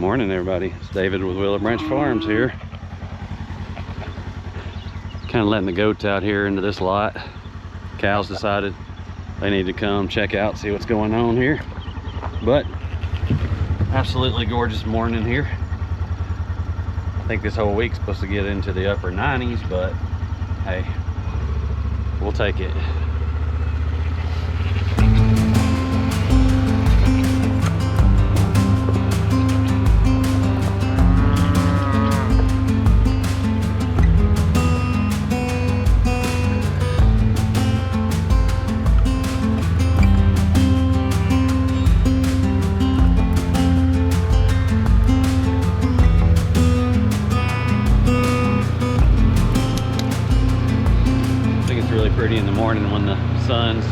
Morning, everybody. It's David with Willow Branch Farms here. Kind of letting the goats out here into this lot. Cows decided they need to come check out, see what's going on here. But absolutely gorgeous morning here. I think this whole week's supposed to get into the upper 90s, but hey, we'll take it. Pretty in the morning when the sun's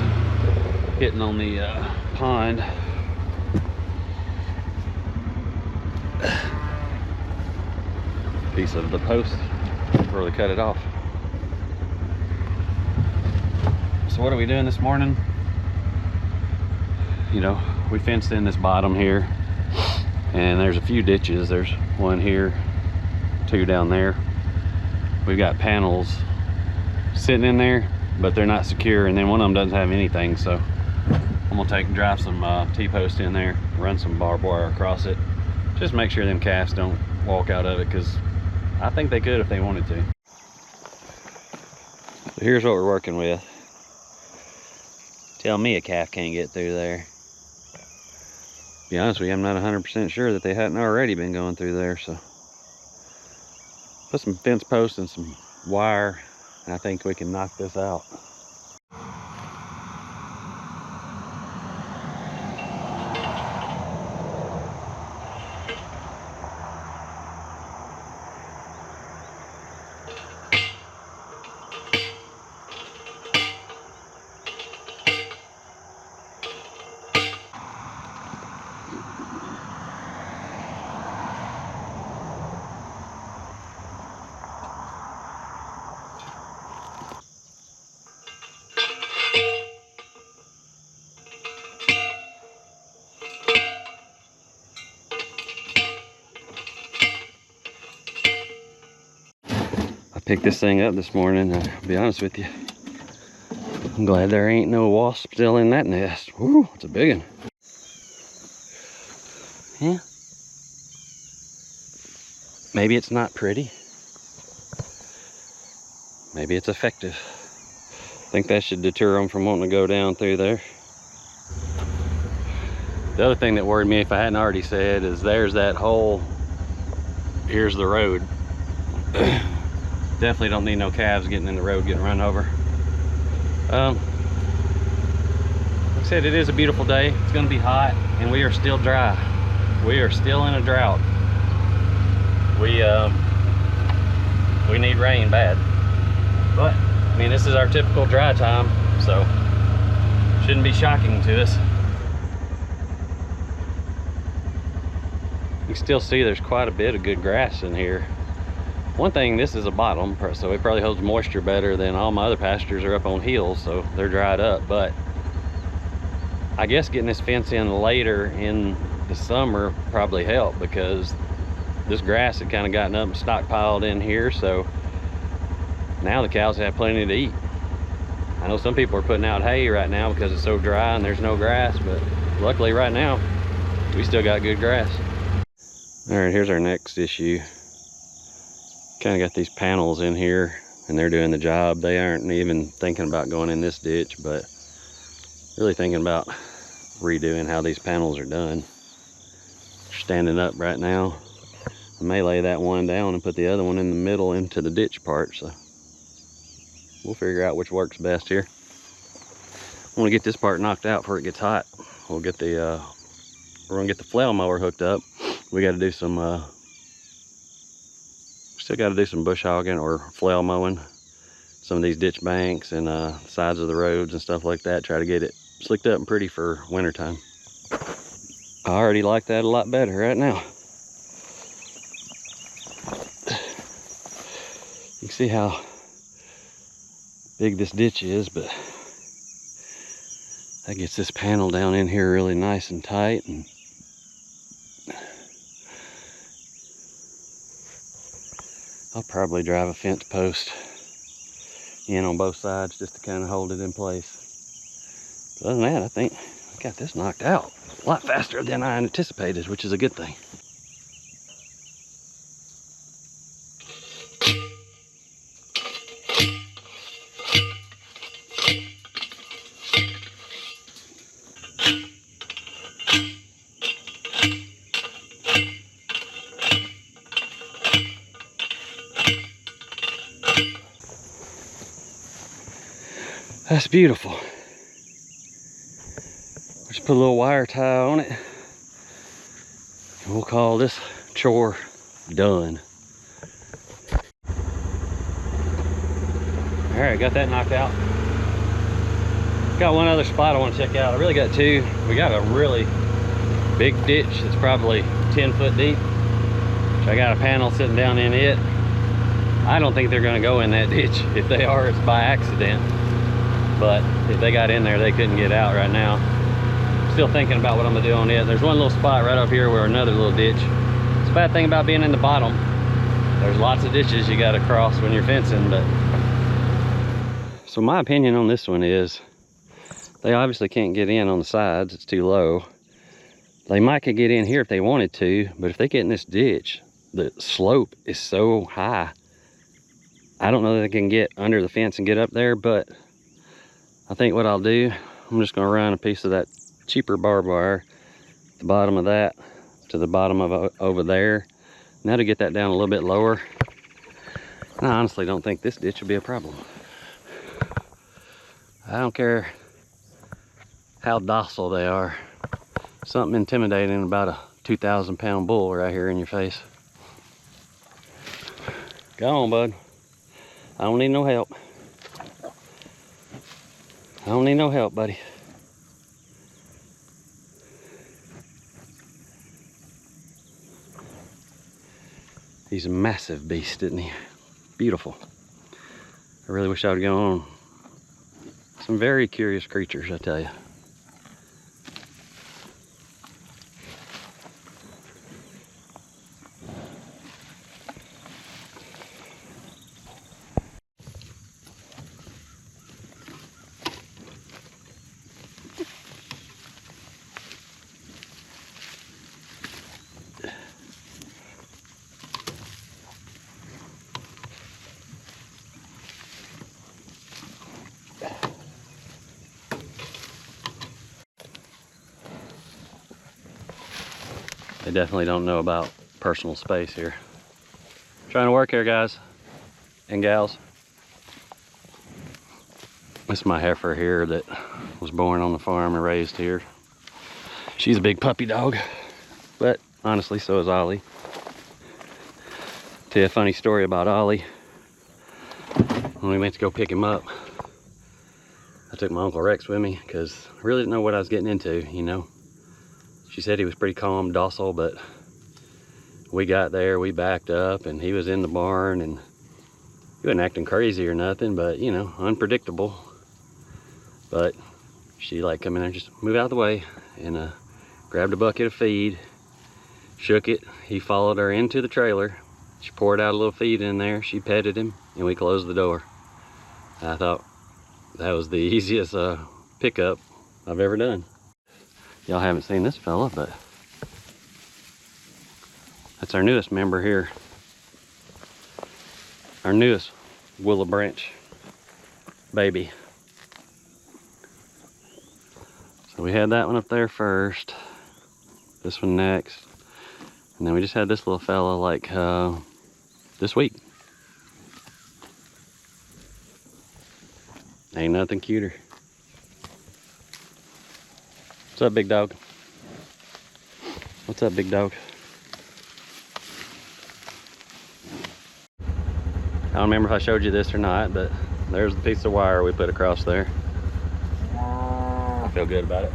hitting on the pond. Piece of the post before they cut it off. So what are we doing this morning? You know, we fenced in this bottom here, and there's a few ditches. There's one here, two down there. We've got panels sitting in there, but they're not secure, and then one of them doesn't have anything, so I'm gonna drive some T-post in there, run some barbed wire across it, just make sure them calves don't walk out of it, because I think they could if they wanted to. So here's what we're working with. Tell me a calf can't get through there. To be honest with you, I'm not 100% sure that they hadn't already been going through there, so put some fence posts and some wire, I think we can knock this out. Picked this thing up this morning. I'll be honest with you, I'm glad there ain't no wasp still in that nest. Woo, it's a big one. Yeah. Maybe it's not pretty. Maybe it's effective. I think that should deter them from wanting to go down through there. The other thing that worried me, if I hadn't already said, is there's that hole. Here's the road. Definitely don't need no calves getting in the road, getting run over. Like I said, it is a beautiful day. It's gonna be hot, and we are still dry. We are still in a drought. We need rain bad. But, I mean, this is our typical dry time, so shouldn't be shocking to us. You can still see there's quite a bit of good grass in here. One thing, this is a bottom, so it probably holds moisture better than all my other pastures are up on hills, so they're dried up. But I guess getting this fence in later in the summer probably helped, because this grass had kind of gotten up and stockpiled in here, so now the cows have plenty to eat. I know some people are putting out hay right now because it's so dry and there's no grass, but luckily right now we still got good grass. All right, here's our next issue. Kind of got these panels in here, and they're doing the job. They aren't even thinking about going in this ditch, but really thinking about redoing how these panels are done. They're standing up right now. I may lay that one down and put the other one in the middle into the ditch part, so we'll figure out which works best here. I want to get this part knocked out before it gets hot. We'll get the we're gonna get the flail mower hooked up. We got to do some still got to do some bush hogging or flail mowing some of these ditch banks and sides of the roads and stuff like that. Try to get it slicked up and pretty for wintertime. I already like that a lot better right now. You can see how big this ditch is, but that gets this panel down in here really nice and tight, and I'll probably drive a fence post in on both sides just to kind of hold it in place. But other than that, I think I got this knocked out a lot faster than I anticipated, which is a good thing. That's beautiful. Just put a little wire tie on it. And we'll call this chore done. All right, got that knocked out. Got one other spot I want to check out. I really got two. We got a really big ditch that's probably 10 foot deep. So I got a panel sitting down in it. I don't think they're gonna go in that ditch. If they are, it's by accident. But if they got in there, they couldn't get out right now. Still thinking about what I'm gonna do on it. There's one little spot right up here where another little ditch. It's a bad thing about being in the bottom. There's lots of ditches you gotta cross when you're fencing, but. So my opinion on this one is, they obviously can't get in on the sides, it's too low. They might could get in here if they wanted to, but if they get in this ditch, the slope is so high. I don't know that they can get under the fence and get up there, but I think what I'll do, I'm just gonna run a piece of that cheaper barbed wire, the bottom of that to the bottom of over there. Now to get that down a little bit lower. I honestly don't think this ditch will be a problem. I don't care how docile they are. Something intimidating about a 2,000-pound bull right here in your face. Go on, bud. I don't need no help. I don't need no help, buddy. He's a massive beast, isn't he? Beautiful. I really wish I would go on. Some very curious creatures, I tell you. They definitely don't know about personal space here. Trying to work here, guys and gals. This is my heifer here that was born on the farm and raised here. She's a big puppy dog, but honestly, so is Ollie. Tell you a funny story about Ollie. When we went to go pick him up, I took my Uncle Rex with me because I really didn't know what I was getting into, you know. She said he was pretty calm, docile, but we got there, we backed up, and he was in the barn, and he wasn't acting crazy or nothing, but, you know, unpredictable. But she like come in there, just move out of the way, and grabbed a bucket of feed, shook it. He followed her into the trailer. She poured out a little feed in there. She petted him, and we closed the door. I thought that was the easiest pickup I've ever done. Y'all haven't seen this fella, but that's our newest member here. Our newest willow branch baby. So we had that one up there first, this one next, and then we just had this little fella like this week. Ain't nothing cuter. What's up, big dog? What's up, big dog? I don't remember if I showed you this or not, but there's the piece of wire we put across there. I feel good about it.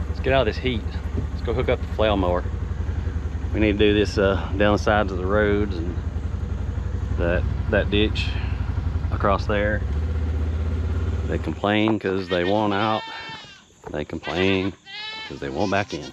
Let's get out of this heat. Let's go hook up the flail mower. We need to do this down the sides of the roads and that ditch across there. They complain because they want out. They complain because they won't back in.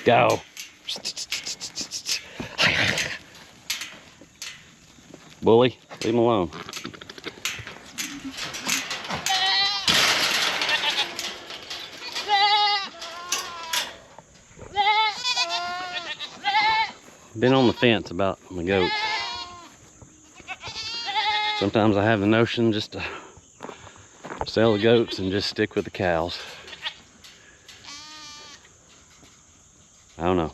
Go. Bully, leave him alone. Been on the fence about the goats. Sometimes I have the notion just to sell the goats and just stick with the cows. I don't know.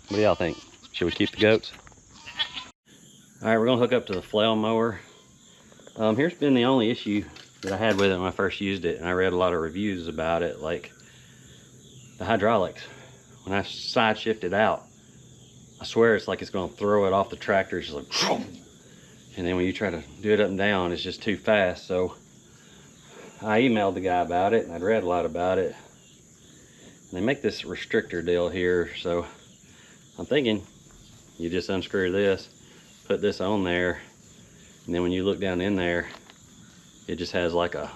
What do y'all think? Should we keep the goats? All right, we're gonna hook up to the flail mower. Here's been the only issue that I had with it when I first used it, and I read a lot of reviews about it, like the hydraulics. When I side shift it out, I swear it's like it's gonna throw it off the tractor. It's just like, and then when you try to do it up and down, it's just too fast. So I emailed the guy about it, and I'd read a lot about it. And they make this restrictor deal here, so I'm thinking you just unscrew this, put this on there, and then when you look down in there, it just has like a,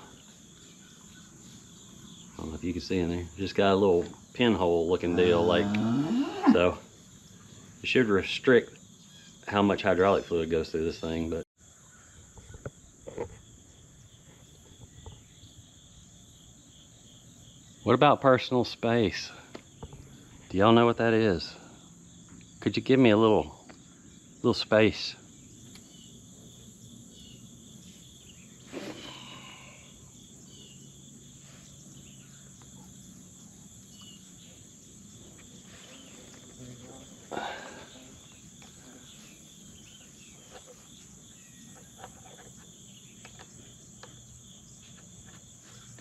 I don't know if you can see in there, just got a little pinhole looking deal, like, so it should restrict how much hydraulic fluid goes through this thing. But what about personal space? Do y'all know what that is? Could you give me a little space?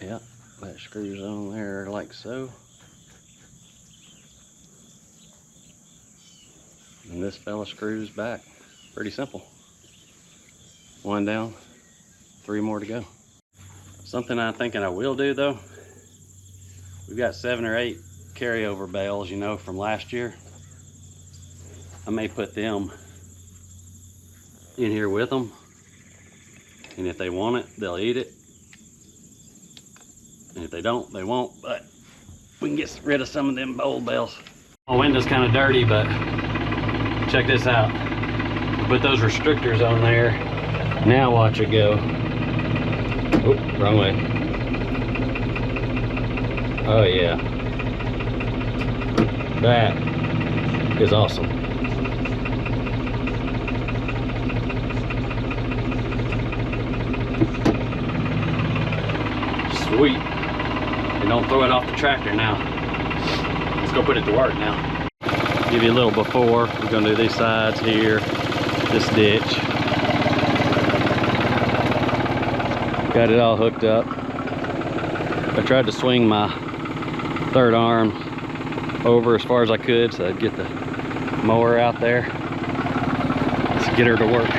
Yep, that screws on there like so. And this fella screws back. Pretty simple. One down, 3 more to go. Something I'm thinking I will do though, we've got 7 or 8 carryover bales, you know, from last year. I may put them in here with them, and if they want it, they'll eat it. And if they don't, they won't, but we can get rid of some of them old bales. My window's kind of dirty, but check this out. Put those restrictors on there. Now watch it go. Oh, wrong way. Oh yeah. That is awesome. Sweet. And don't throw it off the tractor now. Let's go put it to work now. Give you a little before. We're gonna do these sides here, this ditch. Got it all hooked up. I tried to swing my third arm over as far as I could so I'd get the mower out there. Let's get her to work.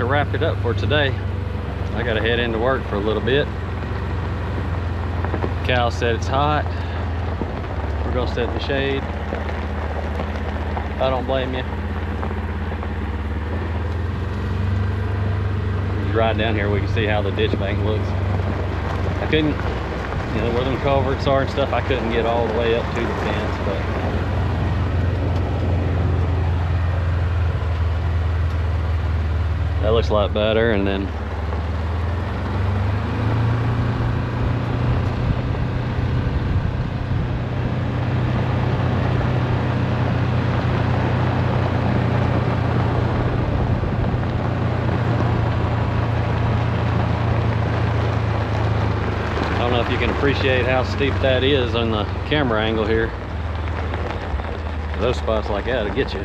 to wrap it up for today. I gotta head into work for a little bit. Cal said it's hot. We're gonna sit in the shade. I don't blame you. Just ride down here, we can see how the ditch bank looks. I couldn't, you know, where them culverts are and stuff, I couldn't get all the way up to the fence, but that looks a lot better. And then I don't know if you can appreciate how steep that is on the camera angle here. Those spots like that will get you.